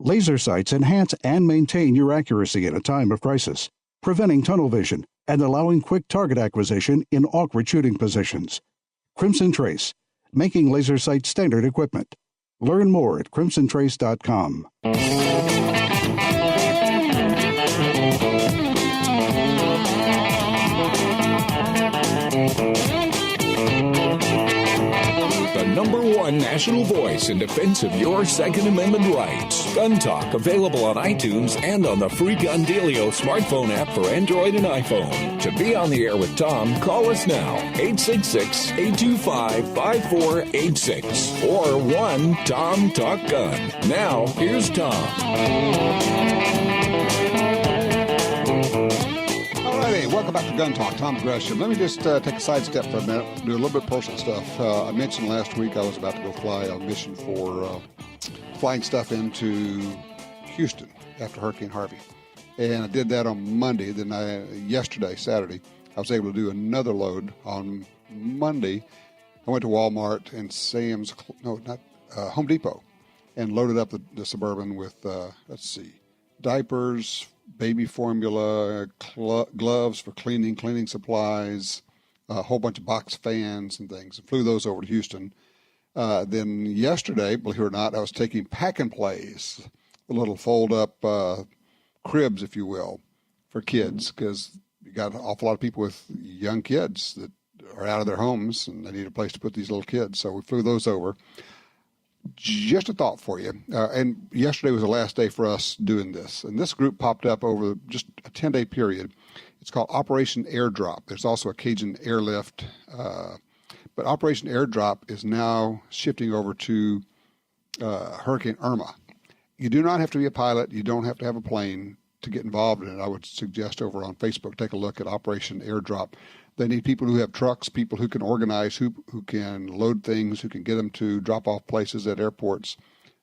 Laser sights enhance and maintain your accuracy in a time of crisis, preventing tunnel vision and allowing quick target acquisition in awkward shooting positions. Crimson Trace, making laser sight standard equipment. Learn more at crimsontrace.com. The number one national voice in defense of your Second Amendment rights. Gun Talk, available on iTunes and on the free Gun Dealio smartphone app for Android and iPhone. To be on the air with Tom, call us now, 866-825-5486 or 1-TOM-TALK-GUN. Now, here's Tom. Welcome back to Gun Talk. Tom Gresham. Let me just take a sidestep for a minute, do a little bit of personal stuff. I mentioned last week I was about to go fly a mission for flying stuff into Houston after Hurricane Harvey. And I did that on Monday. Then yesterday, Saturday, I was able to do another load on Monday. I went to Walmart and Home Depot and loaded up the Suburban with, diapers, baby formula, gloves for cleaning supplies, a whole bunch of box fans and things, and flew those over to Houston. Then yesterday, believe it or not, I was taking pack and plays, the little fold-up cribs, if you will, for kids, because you got an awful lot of people with young kids that are out of their homes, and they need a place to put these little kids. So we flew those over. Just a thought for you. And yesterday was the last day for us doing this. And this group popped up over just a 10-day period. It's called Operation Airdrop. There's also a Cajun Airlift. But Operation Airdrop is now shifting over to Hurricane Irma. You do not have to be a pilot. You don't have to have a plane to get involved in it. I would suggest over on Facebook, take a look at Operation Airdrop. They need people who have trucks, people who can organize, who can load things, who can get them to drop off places at airports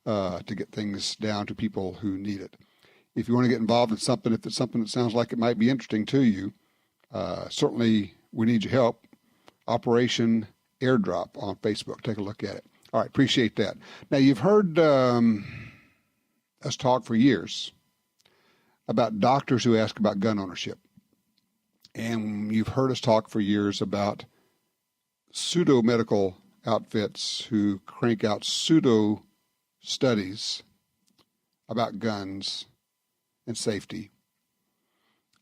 to get things down to people who need it. If you want to get involved in something, if it's something that sounds like it might be interesting to you, certainly we need your help. Operation Airdrop on Facebook. Take a look at it. All right, appreciate that. Now, you've heard us talk for years about doctors who ask about gun ownership. And you've heard us talk for years about pseudo-medical outfits who crank out pseudo-studies about guns and safety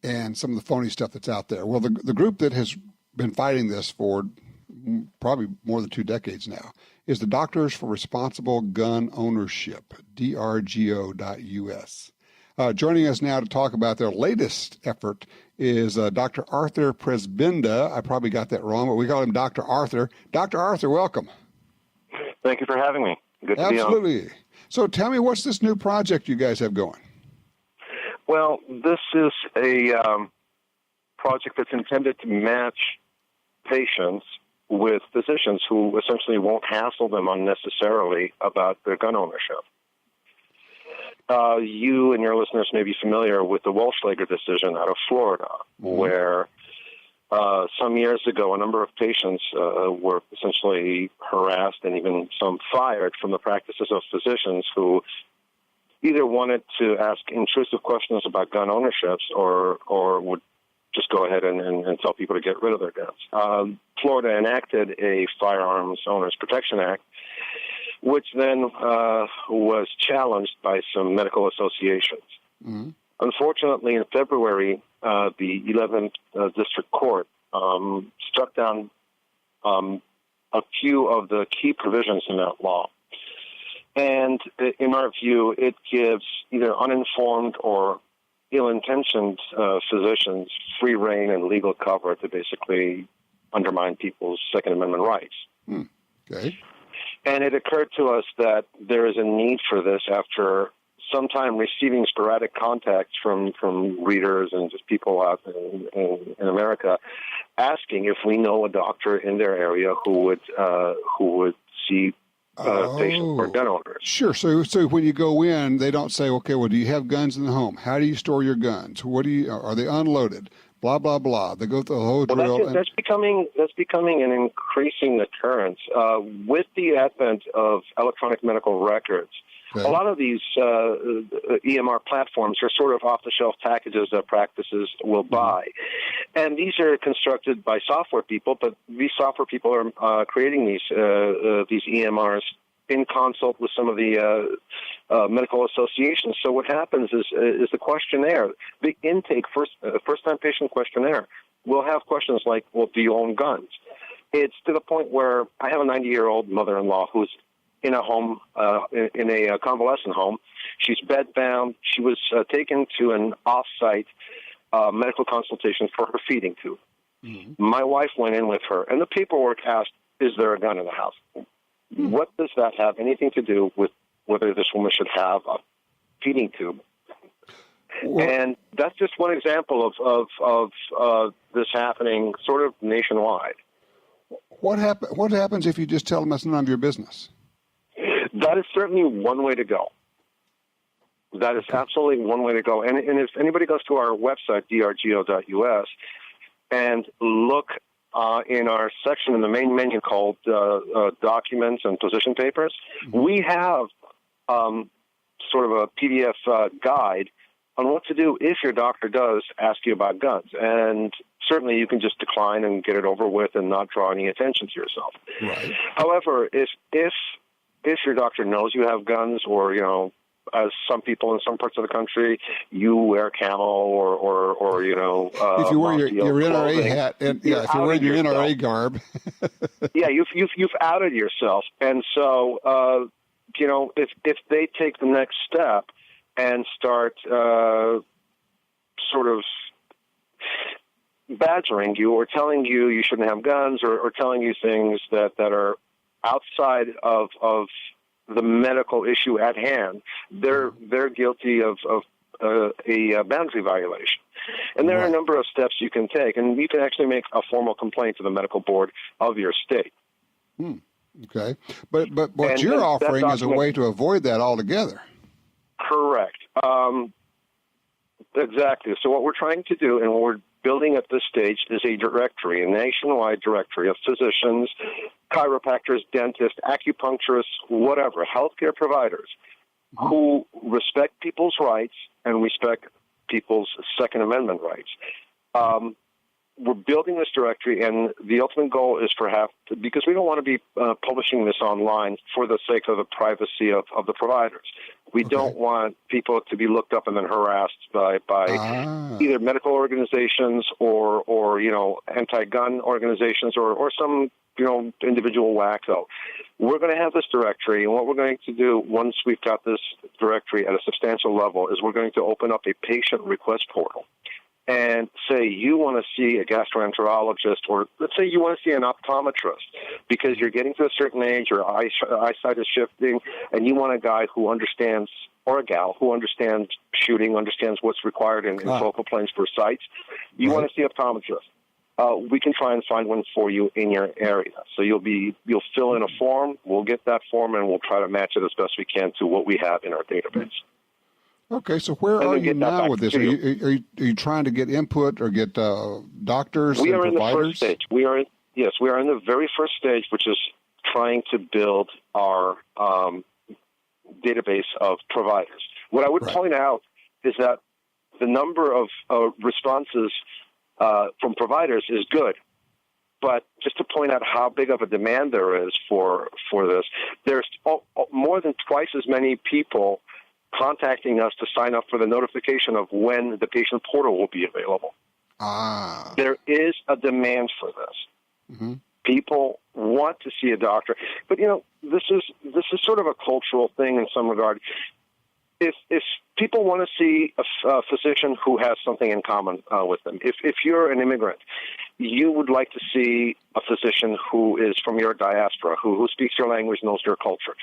and some of the phony stuff that's out there. Well, the group that has been fighting this for probably more than 2 decades now is the Doctors for Responsible Gun Ownership, drgo.us. Joining us now to talk about their latest effort is Dr. Arthur Presbinda. I probably got that wrong, but we call him Dr. Arthur. Dr. Arthur, welcome. Thank you for having me. Good to Absolutely. be on. So tell me, what's this new project you guys have going? Well, this is a project that's intended to match patients with physicians who essentially won't hassle them unnecessarily about their gun ownership. You and your listeners may be familiar with the Welschlager decision out of Florida, where some years ago a number of patients were essentially harassed and even some fired from the practices of physicians who either wanted to ask intrusive questions about gun ownerships or would just go ahead and tell people to get rid of their guns. Florida enacted a Firearms Owners Protection Act, which then was challenged by some medical associations. Mm-hmm. Unfortunately, in February, the 11th District Court struck down a few of the key provisions in that law. And in our view, it gives either uninformed or ill-intentioned physicians free rein and legal cover to basically undermine people's Second Amendment rights. Okay. And it occurred to us that there is a need for this after some time receiving sporadic contacts from readers and just people out in America asking if we know a doctor in their area who would see patients for gun owners. Sure. So when you go in, they don't say, okay, well, do you have guns in the home? How do you store your guns? Are they unloaded? blah, blah, blah. They go through the whole Well, drill. that's becoming an increasing occurrence with the advent of electronic medical records. Okay. A lot of these EMR platforms are sort of off-the-shelf packages that practices will buy. And these are constructed by software people, but these software people are creating these EMRs in consult with some of the medical associations. So what happens is the questionnaire, the intake, first-time patient questionnaire, will have questions like, well, do you own guns? It's to the point where I have a 90-year-old mother-in-law who's in a home, in a convalescent home. She's bedbound. She was taken to an off-site medical consultation for her feeding tube. Mm-hmm. My wife went in with her, and the paperwork asked, is there a gun in the house? Mm-hmm. What does that have anything to do with whether this woman should have a feeding tube? Well, and that's just one example of this happening sort of nationwide. What happens if you just tell them that's none of your business? That is certainly one way to go. That is absolutely one way to go. And if anybody goes to our website, drgo.us, and look in our section in the main menu called Documents and Position Papers, we have sort of a PDF guide on what to do if your doctor does ask you about guns. And certainly you can just decline and get it over with and not draw any attention to yourself. Right. However, if your doctor knows you have guns, or, you know, as some people in some parts of the country, you wear camo or you know, if you wear your NRA hat, and if you're wearing your NRA garb, yeah, you've outed yourself. And so, you know, if they take the next step and start sort of badgering you or telling you shouldn't have guns, or telling you things that are outside of the medical issue at hand, they're guilty of a boundary violation. And there are a number of steps you can take, and you can actually make a formal complaint to the medical board of your state. Okay, but what you're offering is a way to avoid that altogether. Correct. Exactly. So what we're trying to do, and what we're building at this stage, is a directory, a nationwide directory of physicians, chiropractors, dentists, acupuncturists, whatever, healthcare providers who respect people's rights and respect people's Second Amendment rights. We're building this directory, and the ultimate goal is because we don't want to be publishing this online for the sake of the privacy of the providers. We don't want people to be looked up and then harassed by either medical organizations or you know, anti-gun organizations or some, you know, individual wacko. We're going to have this directory, and what we're going to do once we've got this directory at a substantial level is we're going to open up a patient request portal and say you want to see a gastroenterologist, or let's say you want to see an optometrist because you're getting to a certain age, your eyesight is shifting, and you want a guy who understands, or a gal who understands shooting, understands what's required in focal planes for sights. You want to see an optometrist. We can try and find one for you in your area. So you'll fill in a form. We'll get that form, and we'll try to match it as best we can to what we have in our database. Okay, so where are you now with this? Are you trying to get input or get doctors and providers? We are in the first stage. We are in the very first stage, which is trying to build our database of providers. What I would point out is that the number of responses from providers is good. But just to point out how big of a demand there is for this, there's more than twice as many people contacting us to sign up for the notification of when the patient portal will be available. There is a demand for this. People want to see a doctor, but you know, this is sort of a cultural thing in some regard. If people want to see a physician who has something in common with them, if you're an immigrant, you would like to see a physician who is from your diaspora, who speaks your language, knows your culture.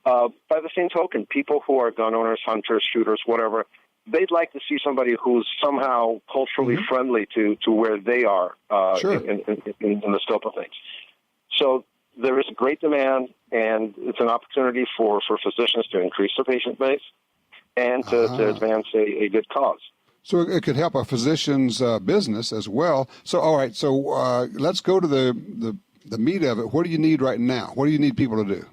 By the same token, people who are gun owners, hunters, shooters, whatever, they'd like to see somebody who's somehow culturally friendly to where they are in the scope of things. So there is a great demand, and it's an opportunity for physicians to increase their patient base and to advance a good cause. So it could help a physician's business as well. So, all right, so let's go to the meat of it. What do you need right now? What do you need people to do?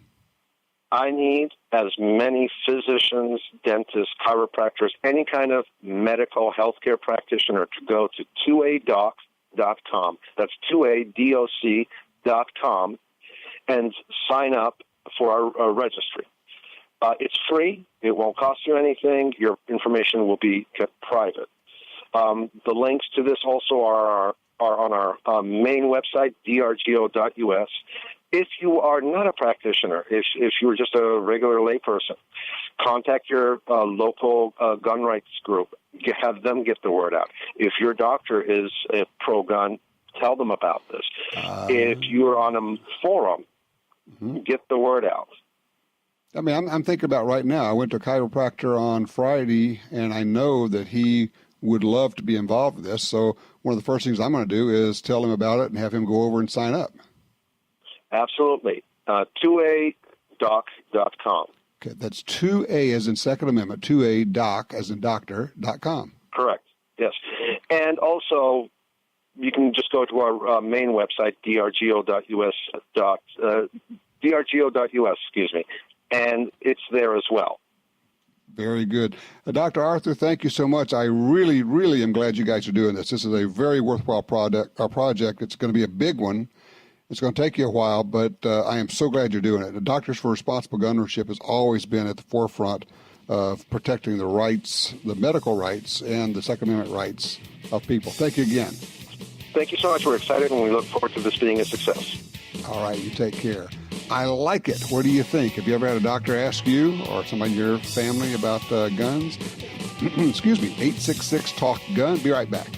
I need as many physicians, dentists, chiropractors, any kind of medical healthcare practitioner to go to 2adoc.com. That's 2adoc.com and sign up for our registry. It's free. It won't cost you anything. Your information will be kept private. The links to this also are on our main website, drgo.us. If you are not a practitioner, if you are just a regular layperson, contact your local gun rights group. Have them get the word out. If your doctor is a pro-gun, tell them about this. If you're on a forum, get the word out. I mean, I'm thinking about right now. I went to a chiropractor on Friday, and I know that he would love to be involved with this. So one of the first things I'm going to do is tell him about it and have him go over and sign up. Absolutely. 2adoc.com. Okay, that's 2A as in Second Amendment, 2adoc as in doctor.com. Correct, yes. And also, you can just go to our main website, drgo.us, and it's there as well. Very good. Dr. Arthur, thank you so much. I really, really am glad you guys are doing this. This is a very worthwhile project. It's going to be a big one. It's going to take you a while, but I am so glad you're doing it. The Doctors for Responsible Gun Ownership has always been at the forefront of protecting the rights, the medical rights, and the Second Amendment rights of people. Thank you again. Thank you so much. We're excited, and we look forward to this being a success. All right, you take care. I like it. What do you think? Have you ever had a doctor ask you or somebody in your family about guns? Excuse me, 866-TALK-GUN. Be right back.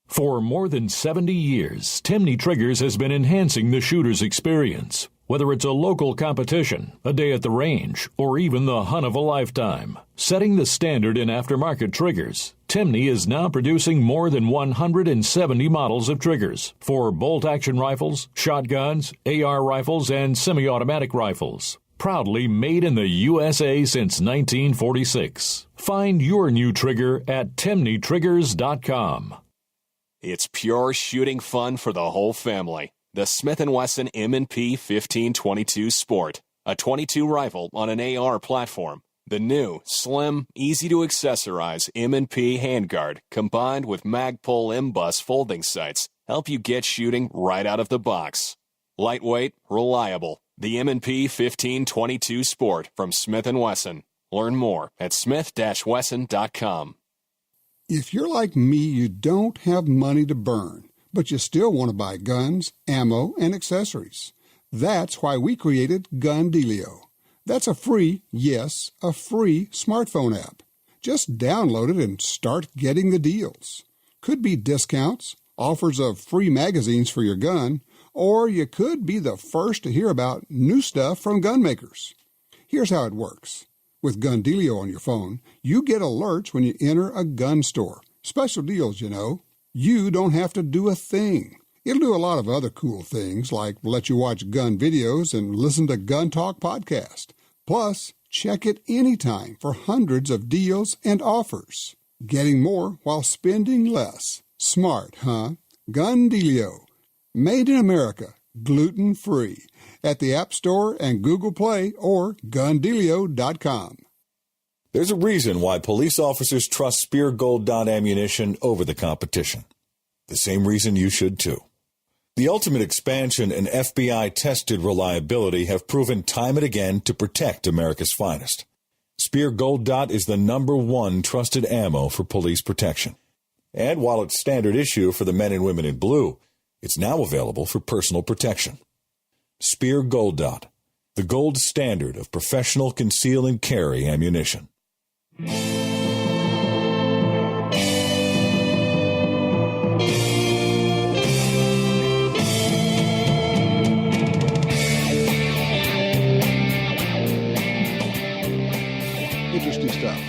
For more than 70 years, Timney Triggers has been enhancing the shooter's experience. Whether it's a local competition, a day at the range, or even the hunt of a lifetime. Setting the standard in aftermarket triggers, Timney is now producing more than 170 models of triggers for bolt-action rifles, shotguns, AR rifles, and semi-automatic rifles. Proudly made in the USA since 1946. Find your new trigger at timneytriggers.com. It's pure shooting fun for the whole family. The Smith & Wesson M&P 1522 Sport, a .22 rifle on an AR platform. The new, slim, easy-to-accessorize M&P handguard combined with Magpul M-Bus folding sights help you get shooting right out of the box. Lightweight, reliable. The M&P 1522 Sport from Smith & Wesson. Learn more at smith-wesson.com. If you're like me, you don't have money to burn, but you still want to buy guns, ammo, and accessories. That's why we created Gun Dealio. That's a free, yes, a free smartphone app. Just download it and start getting the deals. Could be discounts, offers of free magazines for your gun, or you could be the first to hear about new stuff from gun makers. Here's how it works. With Gun Dealio on your phone, you get alerts when you enter a gun store. Special deals, you know. You don't have to do a thing. It'll do a lot of other cool things, like let you watch gun videos and listen to Gun Talk podcast. Plus, check it anytime for hundreds of deals and offers. Getting more while spending less. Smart, huh? Gun Dealio. Made in America. Gluten-free. At the App Store and Google Play or gundealio.com. There's a reason why police officers trust Spear Gold Dot ammunition over the competition. The same reason you should too. The ultimate expansion and FBI-tested reliability have proven time and again to protect America's finest. Spear Gold Dot is the #1 trusted ammo for police protection. And while it's standard issue for the men and women in blue, it's now available for personal protection. Spear Gold Dot, the gold standard of professional conceal and carry ammunition. Interesting stuff.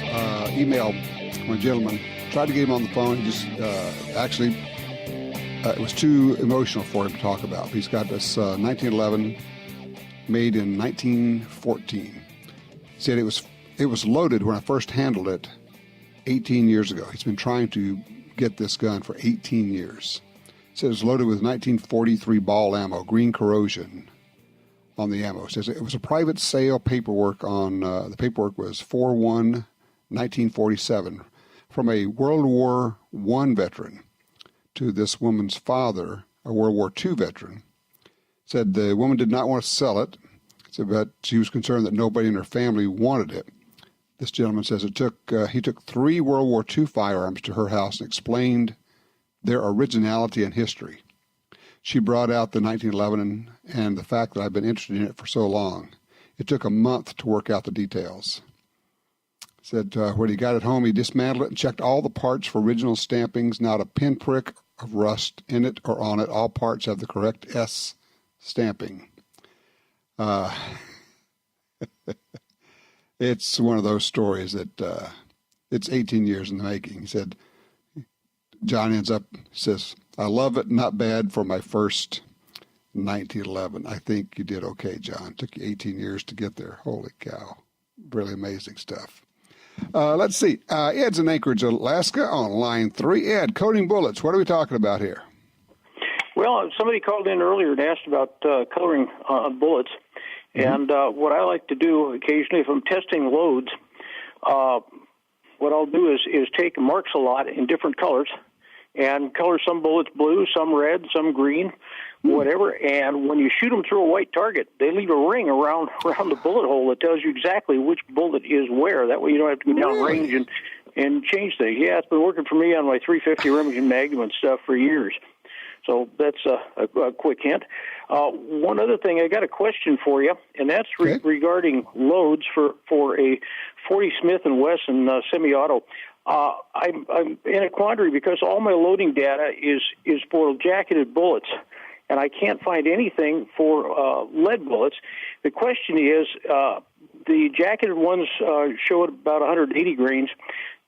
Email from a gentleman. Tried to get him on the phone. He just it was too emotional for him to talk about. He's got this 1911 made in 1914. He said it was loaded when I first handled it 18 years ago. He's been trying to get this gun for 18 years. He said it was loaded with 1943 ball ammo, green corrosion on the ammo. It says it was a private sale paperwork on, the paperwork was 4/1/1947 from a World War I veteran to this woman's father, a World War II veteran. Said the woman did not want to sell it, but she was concerned that nobody in her family wanted it. This gentleman says he took 3 World War II firearms to her house and explained their originality and history. She brought out the 1911 and the fact that I've been interested in it for so long. It took a month to work out the details. Said when he got it home, he dismantled it and checked all the parts for original stampings, not a pinprick of rust in it or on it. All parts have the correct S stamping. It's one of those stories that it's 18 years in the making. He said, John ends up, says, I love it, not bad for my first 1911. I think you did okay, John. Took you 18 years to get there. Holy cow. Really amazing stuff. Let's see. Ed's in Anchorage, Alaska on line 3. Ed, coating bullets. What are we talking about here? Well, somebody called in earlier and asked about coloring bullets. Mm-hmm. And what I like to do occasionally, if I'm testing loads, what I'll do is take marks a lot in different colors and color some bullets blue, some red, some green, whatever. And when you shoot them through a white target, they leave a ring around the bullet hole that tells you exactly which bullet is where. That way you don't have to go down range and change things. Yeah, it's been working for me on my 350 Remington Magnum and stuff for years. So that's a quick hint. One other thing, I got a question for you, and that's regarding loads for a 40 Smith & Wesson semi-auto. I'm in a quandary because all my loading data is for jacketed bullets, and I can't find anything for lead bullets. The question is, the jacketed ones show about 180 grains.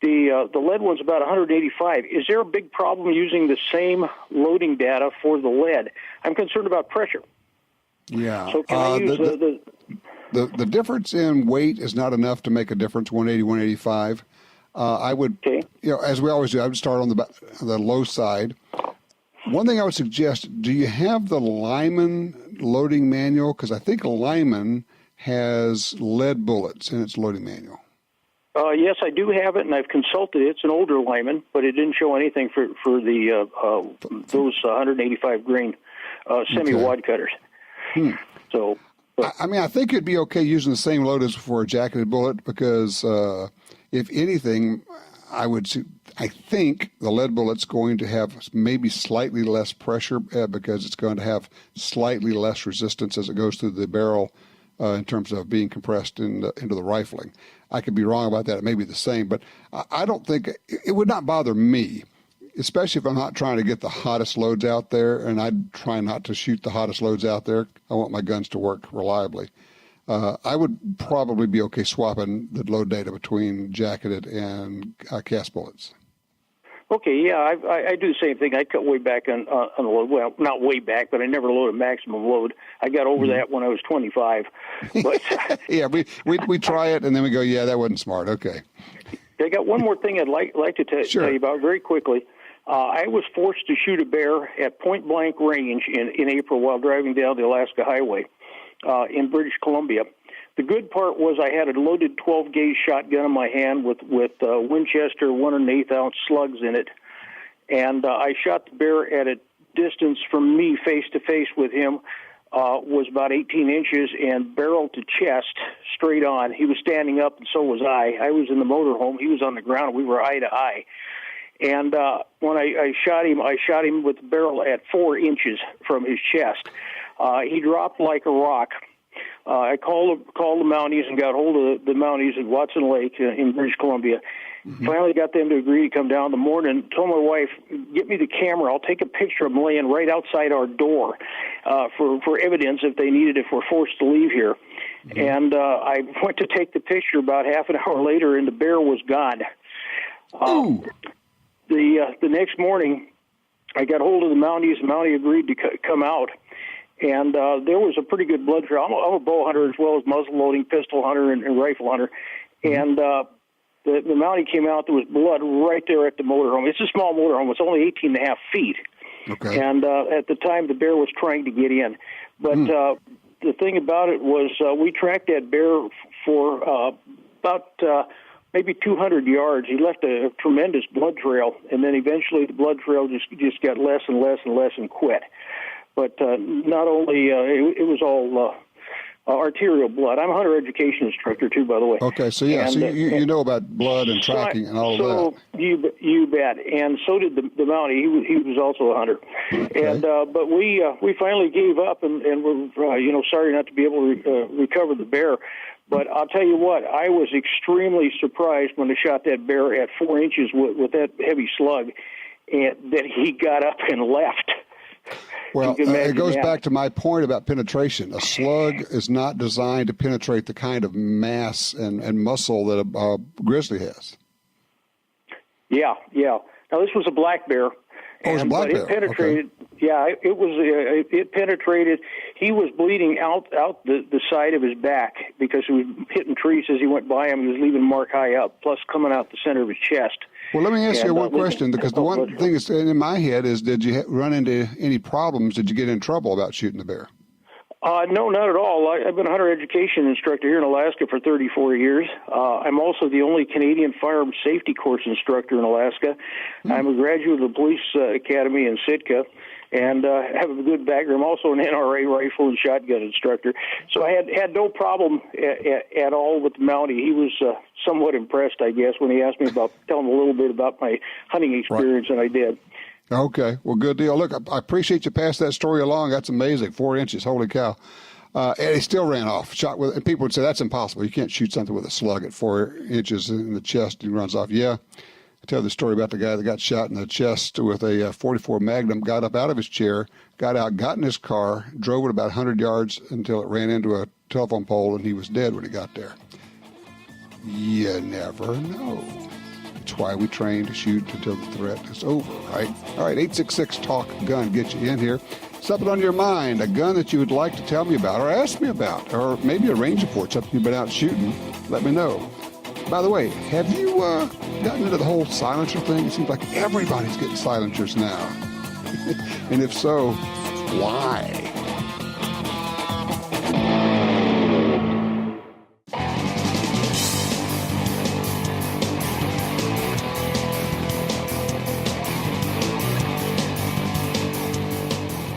The lead one's about 185. Is there a big problem using the same loading data for the lead? I'm concerned about pressure. Yeah. So can I use the difference in weight is not enough to make a difference, 180, 185. I would, as we always do, I would start on the low side. One thing I would suggest, do you have the Lyman loading manual? Because I think Lyman has lead bullets in its loading manual. Yes, I do have it, and I've consulted it. It's an older Lyman, but it didn't show anything for the those 185 grain semi-wad cutters. So, I mean, I think it'd be okay using the same load as for a jacketed bullet because, if anything, I think the lead bullet's going to have maybe slightly less pressure because it's going to have slightly less resistance as it goes through the barrel in terms of being compressed into the rifling. I could be wrong about that. It may be the same, but I don't think it would not bother me, especially if I'm not trying to get the hottest loads out there, and I try not to shoot the hottest loads out there. I want my guns to work reliably. I would probably be okay swapping the load data between jacketed and cast bullets. Okay, yeah, I do the same thing. I cut way back on the load. Well, not way back, but I never loaded maximum load. I got over that when I was 25. But yeah, we try it and then we go, yeah, that wasn't smart. Okay. I got one more thing I'd like to tell you about very quickly. I was forced to shoot a bear at point blank range in April while driving down the Alaska Highway in British Columbia. The good part was I had a loaded 12-gauge shotgun in my hand with Winchester 1 1/8 ounce slugs in it, and I shot the bear at a distance from me face-to-face with him was about 18 inches and barrel to chest straight on. He was standing up, and so was I. I was in the motorhome. He was on the ground. We were eye to eye. And when I shot him with the barrel at 4 inches from his chest. He dropped like a rock. I called the Mounties and got hold of the Mounties at Watson Lake in British Columbia. Mm-hmm. Finally got them to agree to come down in the morning. Told my wife, get me the camera. I'll take a picture of them laying right outside our door for evidence if they need it, if we're forced to leave here. Mm-hmm. And I went to take the picture about half an hour later, and the bear was gone. The next morning, I got hold of the Mounties. The Mountie agreed to come out. And there was a pretty good blood trail. I'm a bow hunter as well as muzzle loading, pistol hunter, and rifle hunter. And the Mountie came out. There was blood right there at the motorhome. It's a small motorhome. It's only 18.5 feet. Okay. And at the time, the bear was trying to get in. But the thing about it was we tracked that bear for about maybe 200 yards. He left a tremendous blood trail, and then eventually the blood trail just got less and less and less and quit. But not only, it was all arterial blood. I'm a hunter education instructor, too, by the way. Okay, so so you know about blood and tracking and all of that. You bet. And so did the Mountie. He was also a hunter. Okay. And but we finally gave up, and we're sorry not to be able to recover the bear. But I'll tell you what, I was extremely surprised when I shot that bear at 4 inches with that heavy slug, and that he got up and left. Well, it goes back to my point about penetration. A slug is not designed to penetrate the kind of mass and muscle that a grizzly has. Yeah. Now, this was a black bear. Oh, it was a black bear. It penetrated. Okay. Yeah, it was. It penetrated. He was bleeding out the side of his back because he was hitting trees as he went by him. He was leaving a mark high up, plus coming out the center of his chest. Well, let me ask you one question, because the one thing that's in my head is, did you run into any problems? Did you get in trouble about shooting the bear? No, not at all. I've been a hunter education instructor here in Alaska for 34 years. I'm also the only Canadian firearms safety course instructor in Alaska. I'm a graduate of the police academy in Sitka, and have a good background. I'm also an NRA rifle and shotgun instructor. So I had no problem at all with the Mountie. He was somewhat impressed, I guess, when he asked me about, tell him a little bit about my hunting experience, and I did. Okay, well, good deal. Look, I appreciate you passing that story along. That's amazing. 4 inches, holy cow. And he still ran off. And people would say, that's impossible. You can't shoot something with a slug at 4 inches in the chest and he runs off. Yeah. I tell the story about the guy that got shot in the chest with a 44 Magnum, got up out of his chair, got out, got in his car, drove it about 100 yards until it ran into a telephone pole, and he was dead when he got there. You never know. That's why we train to shoot until the threat is over, right? All right, 866-TALK-GUN, get you in here. Something on your mind, a gun that you would like to tell me about or ask me about, or maybe a range report, something you've been out shooting, let me know. By the way, have you gotten into the whole silencer thing? It seems like everybody's getting silencers now. And if so, why?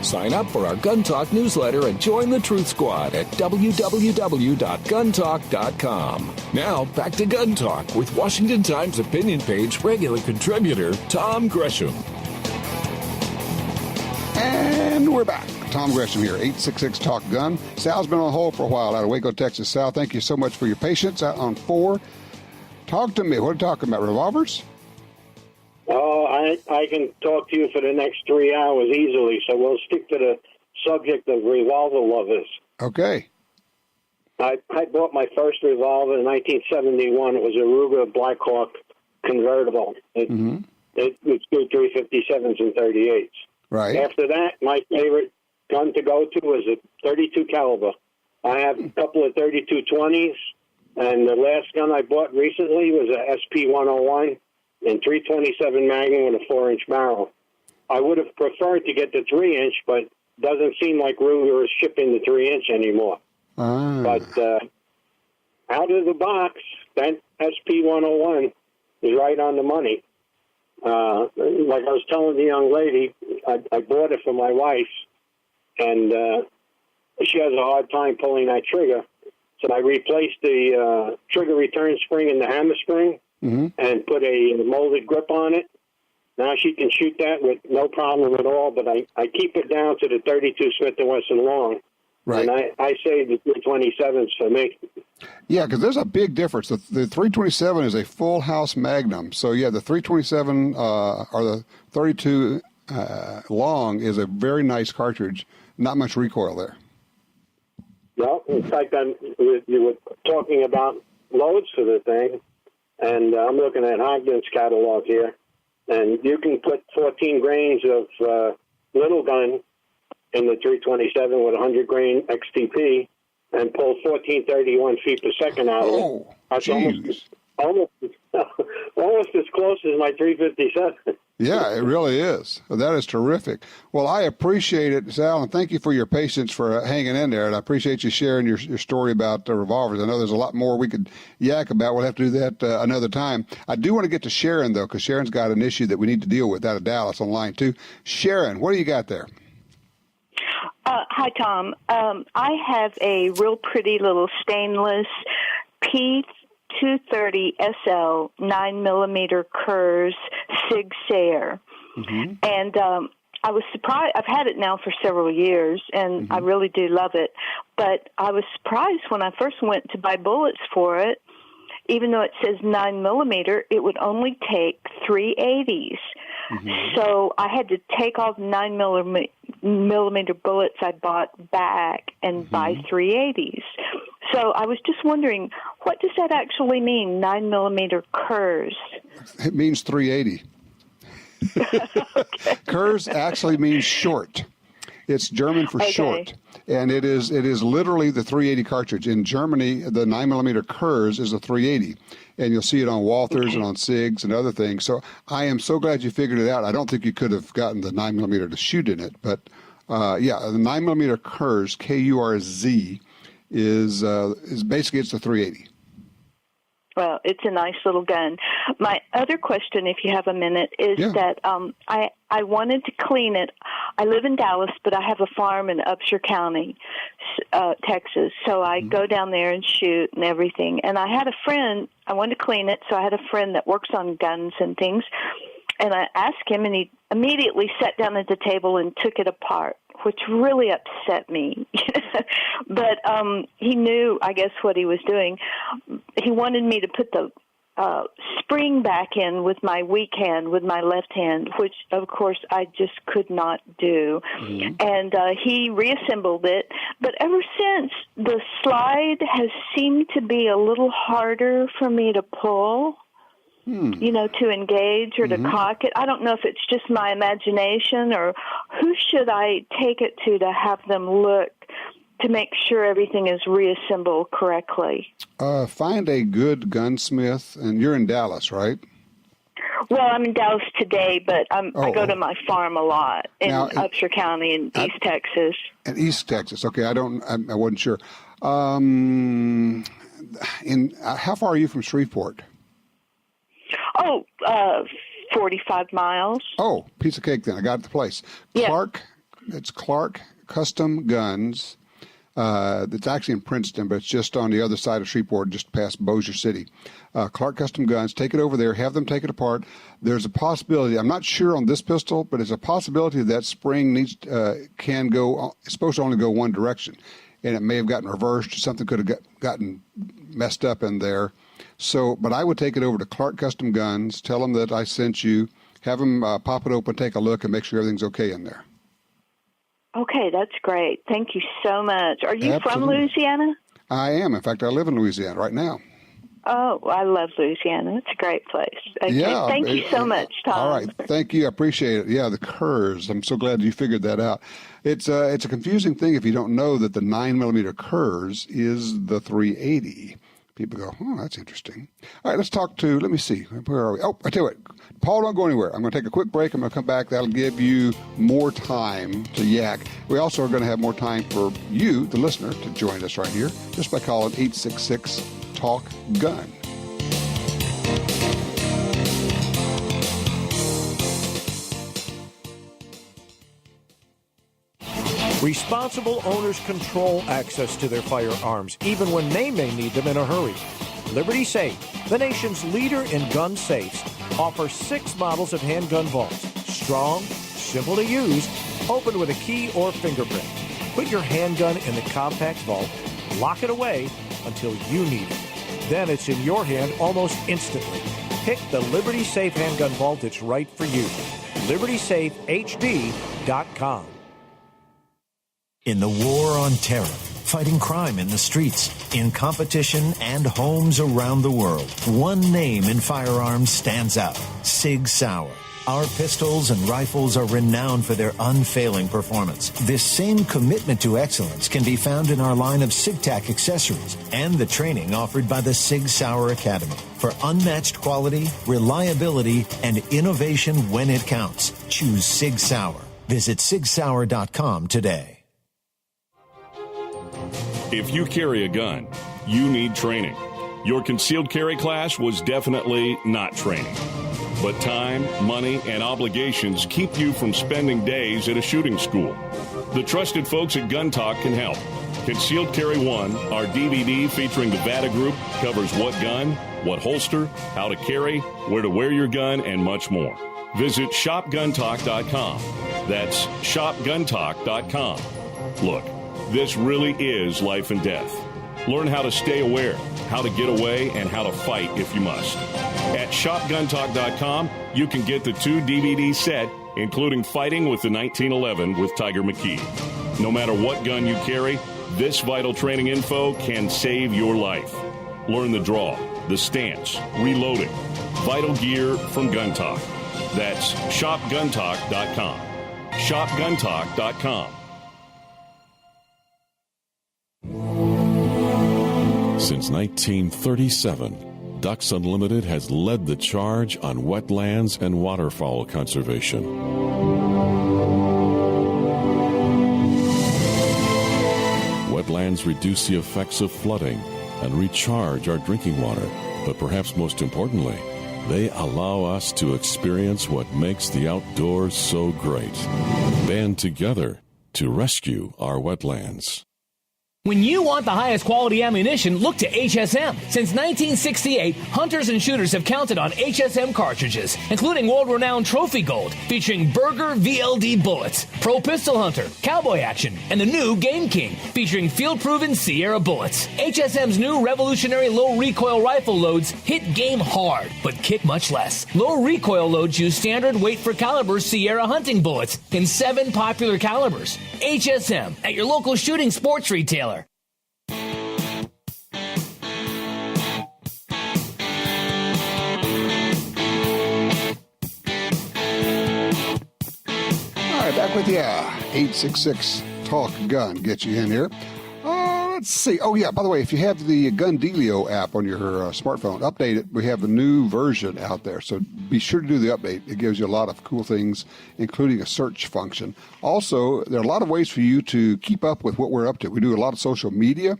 Sign up for our Gun Talk newsletter and join the Truth Squad at www.guntalk.com. Now, back to Gun Talk with Washington Times opinion page regular contributor Tom Gresham. And we're back. Tom Gresham here, 866-TALK-GUN. Sal's been on hold for a while out of Waco, Texas. Sal, thank you so much for your patience out on 4. Talk to me. What are you talking about, revolvers? I can talk to you for the next 3 hours easily, so we'll stick to the subject of revolver lovers. Okay. I bought my first revolver in 1971. It was a Ruger Blackhawk convertible. It was good 357s and 38s. Right. After that, my favorite gun to go to was a 32 caliber. I have a couple of 32-20s, and the last gun I bought recently was a SP-101. And 327 Magnum with a 4-inch barrel. I would have preferred to get the 3-inch, but doesn't seem like Ruger is shipping the 3-inch anymore. But out of the box, that SP-101 is right on the money. Like I was telling the young lady, I bought it for my wife, and she has a hard time pulling that trigger. So I replaced the trigger return spring in the hammer spring. And put a molded grip on it. Now she can shoot that with no problem at all, but I keep it down to the 32 Smith & Wesson long. Right. And I say the 327s for me. Yeah, because there's a big difference. The 327 is a full house Magnum. So, yeah, the 327 or the 32 long is a very nice cartridge. Not much recoil there. Well, in fact, you were talking about loads for the thing. And I'm looking at Ogden's catalog here, and you can put 14 grains of little gun in the 327 with 100 grain XTP and pulled 1431 feet per second out of it. Oh, That's geez. almost as close as my 357. Yeah, it really is. That is terrific. Well, I appreciate it, Sal, and thank you for your patience for hanging in there. And I appreciate you sharing your story about revolvers. I know there's a lot more we could yak about. We'll have to do that another time. I do want to get to Sharon, though, because Sharon's got an issue that we need to deal with out of Dallas on line 2. Sharon, what do you got there? Hi, Tom. I have a real pretty little stainless P230 SL 9mm Kurz Sig Sauer. Mm-hmm. And I was surprised. I've had it now for several years, and I really do love it. But I was surprised when I first went to buy bullets for it. Even though it says 9mm, it would only take 380s. Mm-hmm. So I had to take all the 9mm bullets I bought back and buy 380s. So I was just wondering, what does that actually mean, 9mm Kurz? It means 380. Okay. Kurz actually means short. It's German for short. And it is literally the 380 cartridge. In Germany, the 9mm Kurz is a 380. And you'll see it on Walthers and on SIGs and other things. So I am so glad you figured it out. I don't think you could have gotten the 9mm to shoot in it. But, yeah, the 9mm Kurz, K-U-R-Z, is basically it's the 380. Well, it's a nice little gun. My other question, if you have a minute, is that I wanted to clean it. I live in Dallas, but I have a farm in Upshur County, Texas. So I go down there and shoot and everything. And I had a friend, I wanted to clean it, so I had a friend that works on guns and things. And I asked him, and he immediately sat down at the table and took it apart, which really upset me. But he knew, I guess, what he was doing. He wanted me to put the spring back in with my weak hand, with my left hand, which, of course, I just could not do. Mm-hmm. And he reassembled it. But ever since, the slide has seemed to be a little harder for me to pull. You know, to engage or to cock it. I don't know if it's just my imagination, or who should I take it to have them look to make sure everything is reassembled correctly? Find a good gunsmith, and you're in Dallas, right? Well, I'm in Dallas today, but I go to my farm a lot in Upshur County in East Texas. In East Texas, okay. I wasn't sure. How far are you from Shreveport? 45 miles. Oh, piece of cake then. I got the place. Yeah. It's Clark Custom Guns. It's actually in Princeton, but it's just on the other side of Shreveport, just past Bossier City. Clark Custom Guns. Take it over there. Have them take it apart. There's a possibility. I'm not sure on this pistol, but it's a possibility that spring it's supposed to only go one direction. And it may have gotten reversed. Something could have gotten messed up in there. So, but I would take it over to Clark Custom Guns, tell them that I sent you, have them pop it open, take a look, and make sure everything's okay in there. Okay, that's great. Thank you so much. Are you from Louisiana? I am. In fact, I live in Louisiana right now. Oh, I love Louisiana. It's a great place. Okay. Yeah. Thank you so much, Tom. All right. Thank you. I appreciate it. Yeah, the Kurz. I'm so glad you figured that out. It's a confusing thing if you don't know that the 9mm Kurz is the 380. People go, oh, that's interesting. All right, let's talk to, let me see, where are we? Oh, I tell you what, Paul, don't go anywhere. I'm going to take a quick break. I'm going to come back. That'll give you more time to yak. We also are going to have more time for you, the listener, to join us right here, just by calling 866-TALK-GUN. Responsible owners control access to their firearms, even when they may need them in a hurry. Liberty Safe, the nation's leader in gun safes, offers 6 models of handgun vaults. Strong, simple to use, open with a key or fingerprint. Put your handgun in the compact vault, lock it away until you need it. Then it's in your hand almost instantly. Pick the Liberty Safe handgun vault that's right for you. LibertySafeHD.com. In the war on terror, fighting crime in the streets, in competition and homes around the world, one name in firearms stands out: Sig Sauer. Our pistols and rifles are renowned for their unfailing performance. This same commitment to excellence can be found in our line of SigTac accessories and the training offered by the Sig Sauer Academy. For unmatched quality, reliability, and innovation when it counts, choose Sig Sauer. Visit sigsauer.com today. If you carry a gun, you need training. Your concealed carry class was definitely not training. But time, money, and obligations keep you from spending days at a shooting school. The trusted folks at Gun Talk can help. Concealed Carry 1, our DVD featuring the VADA Group, covers what gun, what holster, how to carry, where to wear your gun, and much more. Visit shopguntalk.com. That's shopguntalk.com. Look, this really is life and death. Learn how to stay aware, how to get away, and how to fight if you must. At shopguntalk.com, you can get the 2 DVD set, including Fighting with the 1911 with Tiger McKee. No matter what gun you carry, this vital training info can save your life. Learn the draw, the stance, reloading, vital gear from Gun Talk. That's shopguntalk.com. shopguntalk.com. Since 1937, Ducks Unlimited has led the charge on wetlands and waterfowl conservation. Wetlands reduce the effects of flooding and recharge our drinking water, but perhaps most importantly, they allow us to experience what makes the outdoors so great. Band together to rescue our wetlands. When you want the highest quality ammunition, look to HSM. Since 1968, hunters and shooters have counted on HSM cartridges, including world-renowned Trophy Gold, featuring Berger VLD bullets, Pro Pistol Hunter, Cowboy Action, and the new Game King, featuring field-proven Sierra bullets. HSM's new revolutionary low-recoil rifle loads hit game hard, but kick much less. Low-recoil loads use standard weight-for-caliber Sierra hunting bullets in 7 popular calibers. HSM at your local shooting sports retailer. Back with you. 866 Talk Gun. Get you in here. Let's see. Oh, yeah. By the way, if you have the Gun Dealio app on your smartphone, update it. We have a new version out there. So be sure to do the update. It gives you a lot of cool things, including a search function. Also, there are a lot of ways for you to keep up with what we're up to. We do a lot of social media.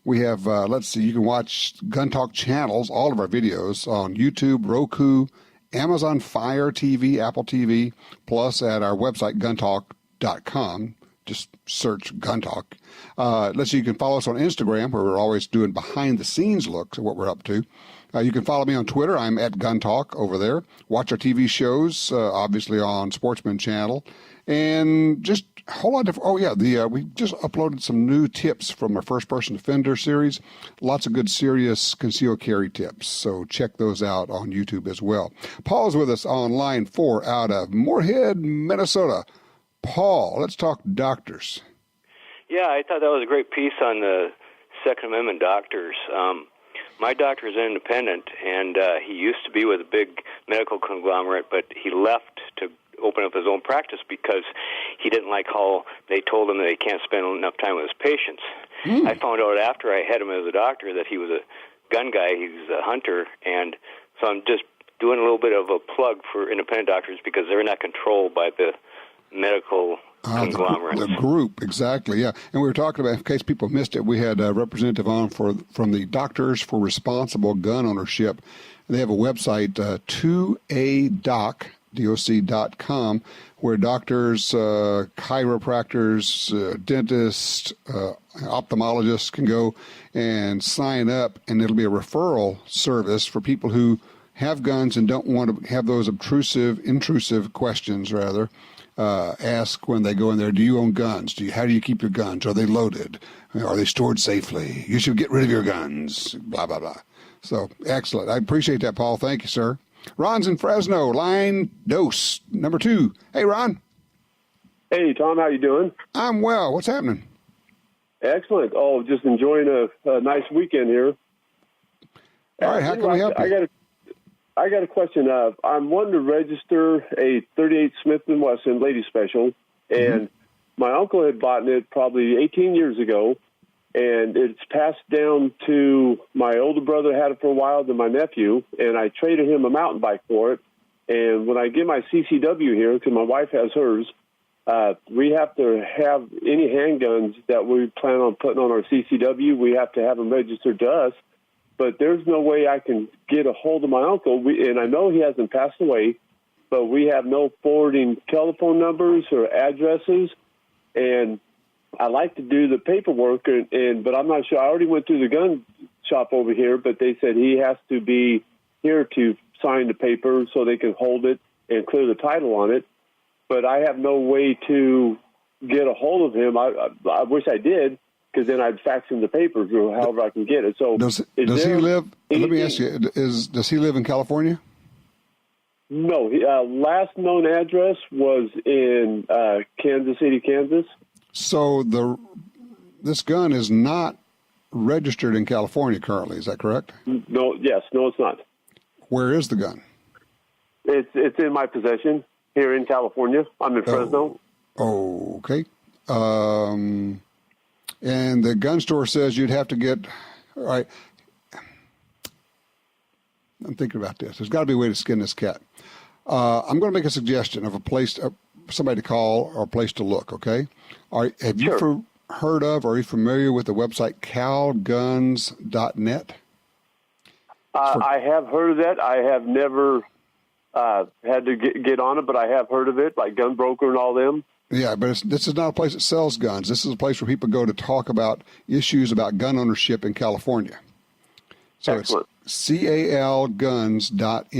We have, let's see, you can watch Gun Talk channels, all of our videos on YouTube, Roku, Amazon Fire TV, Apple TV, plus at our website, guntalk.com. Just search Gun Talk. Let's see, you can follow us on Instagram, where we're always doing behind-the-scenes looks at what we're up to. You can follow me on Twitter. I'm at Gun Talk over there. Watch our TV shows, obviously on Sportsman Channel. And just a whole lot of, we just uploaded some new tips from our first-person offender series. Lots of good, serious concealed carry tips. So check those out on YouTube as well. Paul's with us on line 4 out of Moorhead, Minnesota. Paul, let's talk doctors. Yeah, I thought that was a great piece on the Second Amendment doctors. My doctor is independent, and he used to be with a big medical conglomerate, but he left to open up his own practice because he didn't like how they told him that he can't spend enough time with his patients. I found out after I had him as a doctor that he was a gun guy, he was a hunter, and so I'm just doing a little bit of a plug for independent doctors because they're not controlled by the medical conglomerate. The group, exactly, yeah. And we were talking about, in case people missed it, we had a representative on from the Doctors for Responsible Gun Ownership. They have a website, 2adoc.com, where doctors, chiropractors, dentists, ophthalmologists can go and sign up, and it'll be a referral service for people who have guns and don't want to have those intrusive questions, rather. Ask when they go in there, do you own guns? How do you keep your guns? Are they loaded? Are they stored safely? You should get rid of your guns, blah, blah, blah. So, excellent. I appreciate that, Paul. Thank you, sir. Ron's in Fresno, line dose, number 2. Hey, Ron. Hey, Tom, how you doing? I'm well. What's happening? Excellent. Oh, just enjoying a nice weekend here. All right, how can we help you? I got a question. I'm wanting to register a 38 Smith & Wesson Lady Special, and my uncle had bought it probably 18 years ago, and it's passed down to my older brother, had it for a while, then my nephew, and I traded him a mountain bike for it. And when I get my CCW here, because my wife has hers, we have to have any handguns that we plan on putting on our CCW, we have to have them registered to us. But there's no way I can get a hold of my uncle. And I know he hasn't passed away, but we have no forwarding telephone numbers or addresses. And I like to do the paperwork, but I'm not sure. I already went through the gun shop over here, but they said he has to be here to sign the paper so they can hold it and clear the title on it. But I have no way to get a hold of him. I wish I did, because then I'd fax him the papers or however I can get it. So does he live? Let me ask you: does he live in California? No. Last known address was in Kansas City, Kansas. So this gun is not registered in California currently. Is that correct? No. Yes. No, it's not. Where is the gun? It's in my possession here in California. I'm in Fresno. Oh, okay. And the gun store says you'd have to get, all right, I'm thinking about this. There's got to be a way to skin this cat. I'm going to make a suggestion of a place, somebody to call or a place to look, okay? Have you heard of, or are you familiar with the website calguns.net? I have heard of that. I have never had to get on it, but I have heard of it, like Gun Broker and all them. Yeah, but this is not a place that sells guns. This is a place where people go to talk about issues about gun ownership in California. So Excellent. It's calguns.net,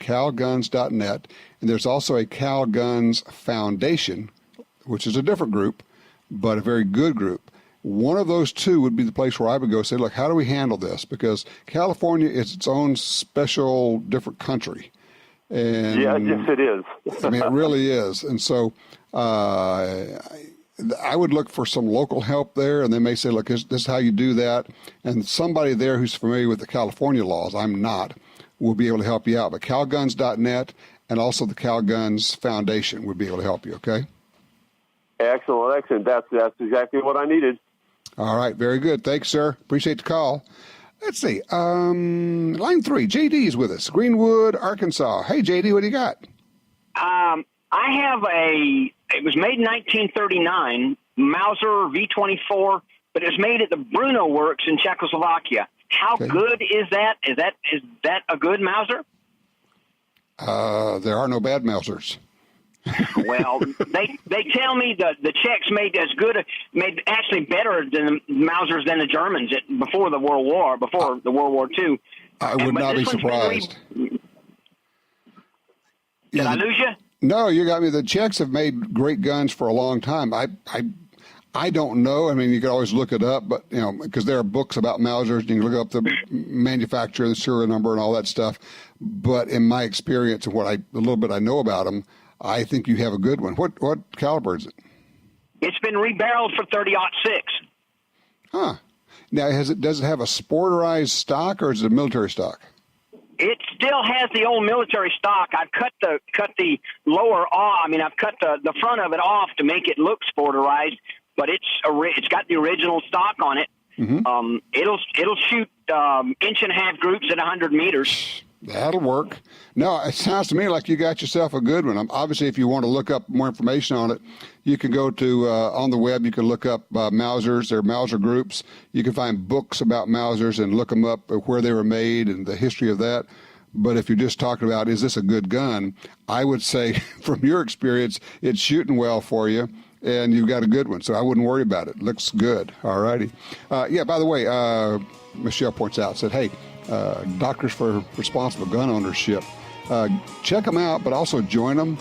calguns.net, and there's also a Cal Guns Foundation, which is a different group, but a very good group. One of those two would be the place where I would go say, look, how do we handle this? Because California is its own special, different country. And yeah, yes, it is. I mean, it really is. And so I would look for some local help there, and they may say, look, this is how you do that. And somebody there who's familiar with the California laws, I'm not, will be able to help you out. But calguns.net and also the Cal Guns Foundation would be able to help you, okay? Excellent. That's exactly what I needed. All right, very good. Thanks, sir. Appreciate the call. Let's see. Line 3, JD is with us, Greenwood, Arkansas. Hey, JD, what do you got? I have it was made in 1939, Mauser V24, but it's made at the Bruno Works in Czechoslovakia. How good is that? Is that a good Mauser? There are no bad Mausers. Well, they tell me the Czechs made actually better than the Mausers than the Germans before the World War II. I would not be surprised. Did I lose you? No, you got me. The Czechs have made great guns for a long time. I don't know. I mean, you could always look it up, but because there are books about Mausers, you can look up the manufacturer, the serial number, and all that stuff. But in my experience and the little bit I know about them, I think you have a good one. What caliber is it? It's been rebarreled for 30-06. Huh. Now, does it have a sporterized stock, or is it a military stock? It still has the old military stock. I've cut the lower off. I mean, I've cut the front of it off to make it look sporterized, but it's got the original stock on it. Mm-hmm. It'll shoot 1.5-inch groups at 100 meters. That'll work. No, it sounds to me like you got yourself a good one. Obviously, if you want to look up more information on it, you can go to on the web. You can look up Mausers. There are Mauser groups. You can find books about Mausers and look them up, where they were made and the history of that. But if you're just talking about, is this a good gun, I would say from your experience, it's shooting well for you, and you've got a good one. So I wouldn't worry about it. Looks good. All righty. Yeah, by the way, Michelle points out, said, hey, Doctors for Responsible Gun Ownership. Check them out, but also join them,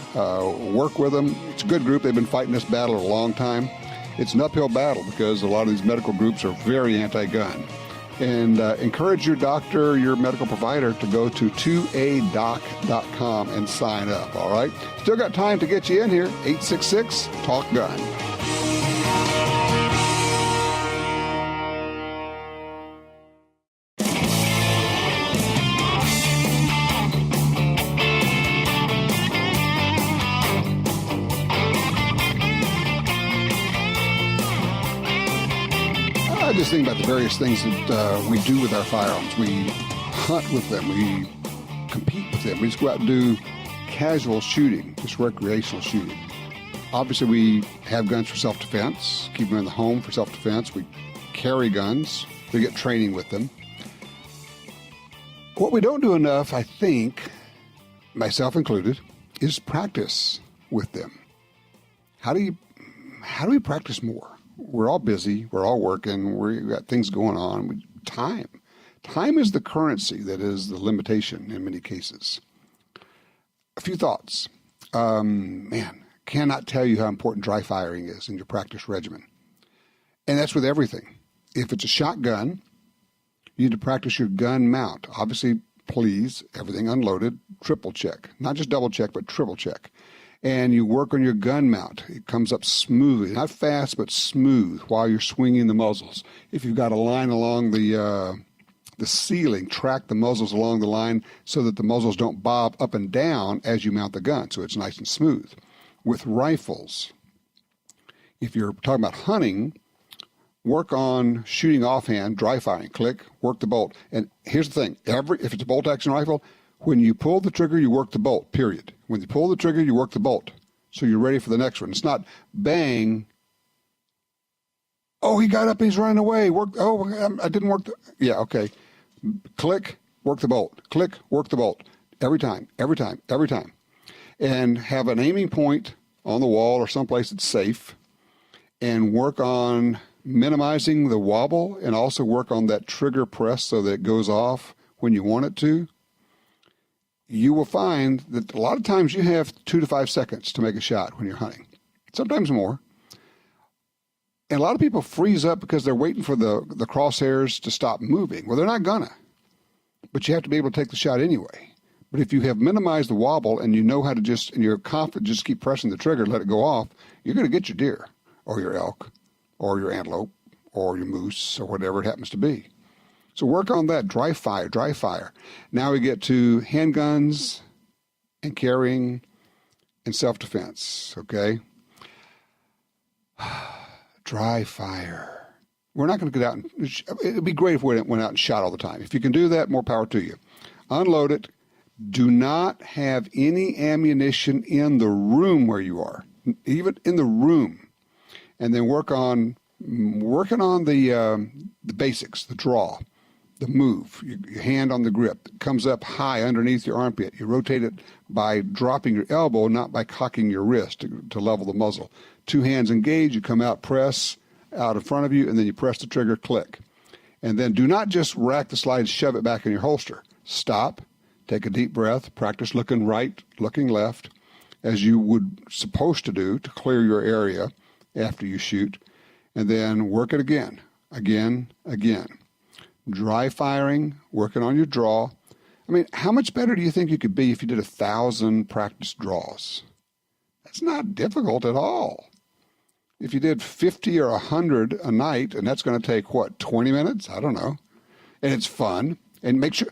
work with them. It's a good group. They've been fighting this battle a long time. It's an uphill battle because a lot of these medical groups are very anti-gun. And encourage your doctor, your medical provider, to go to 2adoc.com and sign up, all right? Still got time to get you in here, 866-TALK-GUN. I just think about the various things that we do with our firearms. We hunt with them. We compete with them. We just go out and do casual shooting, just recreational shooting. Obviously, we have guns for self-defense, keep them in the home for self-defense. We carry guns. We get training with them. What we don't do enough, I think, myself included, is practice with them. How do we practice more? We're all busy. We're all working. We've got things going on. Time. Time is the currency that is the limitation in many cases. A few thoughts. Cannot tell you how important dry firing is in your practice regimen. And that's with everything. If it's a shotgun, you need to practice your gun mount. Obviously, please, everything unloaded, triple check. Not just double check, but triple check. And you work on your gun mount. It comes up smoothly, not fast, but smooth while you're swinging the muzzles. If you've got a line along the ceiling, track the muzzles along the line so that the muzzles don't bob up and down as you mount the gun, so it's nice and smooth. With rifles, if you're talking about hunting, work on shooting offhand, dry firing, click, work the bolt. And here's the thing, if it's a bolt action rifle, when you pull the trigger, you work the bolt, period. When you pull the trigger, you work the bolt. So you're ready for the next one. It's not bang. Oh, he got up, he's running away. I didn't work. Yeah, okay. Click, work the bolt. Click, work the bolt. Every time. And have an aiming point on the wall or someplace that's safe, and work on minimizing the wobble, and also work on that trigger press so that it goes off when you want it to. You will find that a lot of times you have 2 to 5 seconds to make a shot when you're hunting, sometimes more. And a lot of people freeze up because they're waiting for the crosshairs to stop moving. Well, they're not gonna, but you have to be able to take the shot anyway. But if you have minimized the wobble and you know how to and you're confident, just keep pressing the trigger, let it go off, you're going to get your deer or your elk or your antelope or your moose or whatever it happens to be. So work on that, dry fire. Now we get to handguns and carrying and self-defense, okay? Dry fire. We're not going to get out it would be great if we went out and shot all the time. If you can do that, more power to you. Unload it. Do not have any ammunition in the room where you are, even in the room. And then working on the basics, the draw, the move, your hand on the grip. It comes up high underneath your armpit. You rotate it by dropping your elbow, not by cocking your wrist to level the muzzle. 2 hands engaged, you come out, press out in front of you, and then you press the trigger, click. And then do not just rack the slide, shove it back in your holster. Stop. Take a deep breath, practice looking right, looking left, as you would supposed to do to clear your area after you shoot, and then work it again. Dry firing, working on your draw. I mean, how much better do you think you could be if you did 1,000 practice draws? That's not difficult at all. If you did 50 or 100 a night, and that's going to take, 20 minutes? I don't know. And it's fun. And make sure,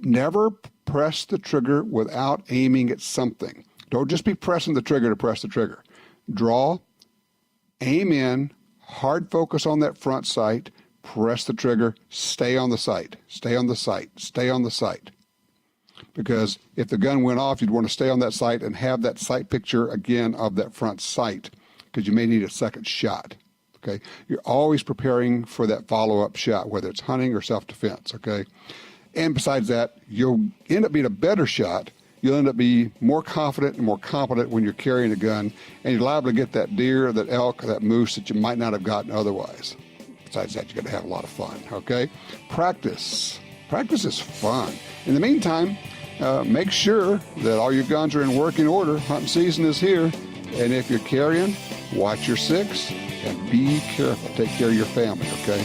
never press the trigger without aiming at something. Don't just be pressing the trigger to press the trigger. Draw, aim in, hard focus on that front sight, press the trigger, stay on the sight. Because if the gun went off, you'd want to stay on that sight and have that sight picture again of that front sight, because you may need a second shot. Okay, you're always preparing for that follow-up shot, whether it's hunting or self-defense. Okay. And besides that, you'll end up being a better shot. You'll end up being more confident and more competent when you're carrying a gun, and you're liable to get that deer, that elk, that moose that you might not have gotten otherwise. Besides that, you're going to have a lot of fun, okay? Practice. Practice is fun. In the meantime, make sure that all your guns are in working order. Hunting season is here, and if you're carrying, watch your 6 and be careful. Take care of your family, okay?